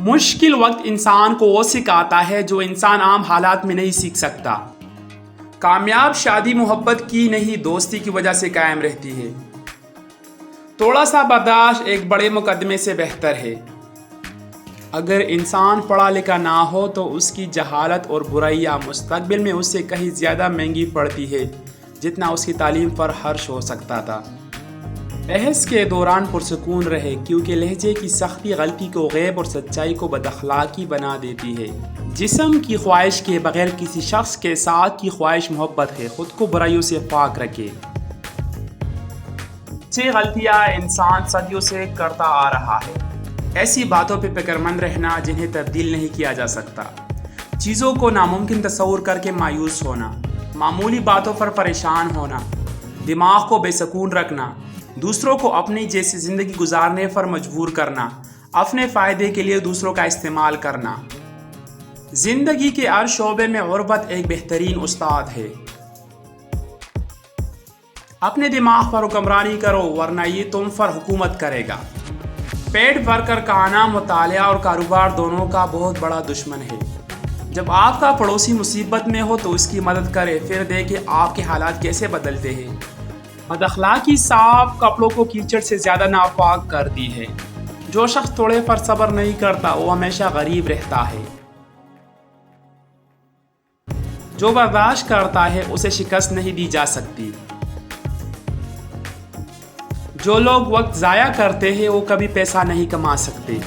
مشکل وقت انسان کو وہ سکھاتا ہے جو انسان عام حالات میں نہیں سیکھ سکتا۔ کامیاب شادی محبت کی نہیں دوستی کی وجہ سے قائم رہتی ہے۔ تھوڑا سا برداشت ایک بڑے مقدمے سے بہتر ہے۔ اگر انسان پڑھا لکھا نہ ہو تو اس کی جہالت اور برائیاں مستقبل میں اس سے کہیں زیادہ مہنگی پڑتی ہے جتنا اس کی تعلیم پر خرچ ہو سکتا تھا۔ بحث کے دوران پرسکون رہے کیونکہ لہجے کی سختی غلطی کو غیب اور سچائی کو بد اخلاقی بنا دیتی ہے۔ جسم کی خواہش کے بغیر کسی شخص کے ساتھ کی خواہش محبت ہے۔ خود کو برائیوں سے پاک رکھے۔ یہ غلطیاں انسان صدیوں سے کرتا آ رہا ہے۔ ایسی باتوں پہ فکر مند رہنا جنہیں تبدیل نہیں کیا جا سکتا۔ چیزوں کو ناممکن تصور کر کے مایوس ہونا، معمولی باتوں پر پریشان ہونا، دماغ کو بے سکون رکھنا، دوسروں کو اپنی جیسی زندگی گزارنے پر مجبور کرنا، اپنے فائدے کے لیے دوسروں کا استعمال کرنا۔ زندگی کے ہر شعبے میں غربت ایک بہترین استاد ہے۔ اپنے دماغ پر حکمرانی کرو ورنہ یہ تم پر حکومت کرے گا۔ پیٹ بھر کر کھانا مطالعہ اور کاروبار دونوں کا بہت بڑا دشمن ہے۔ جب آپ کا پڑوسی مصیبت میں ہو تو اس کی مدد کرے، پھر دیکھیں آپ کے حالات کیسے بدلتے ہیں۔ بد اخلاقی صاف کپڑوں کو کیچڑ سے زیادہ ناپاک کرتی ہے۔ جو شخص تھوڑے پر صبر نہیں کرتا وہ ہمیشہ غریب رہتا ہے۔ جو برداشت کرتا ہے اسے شکست نہیں دی جا سکتی۔ جو لوگ وقت ضائع کرتے ہیں وہ کبھی پیسہ نہیں کما سکتے۔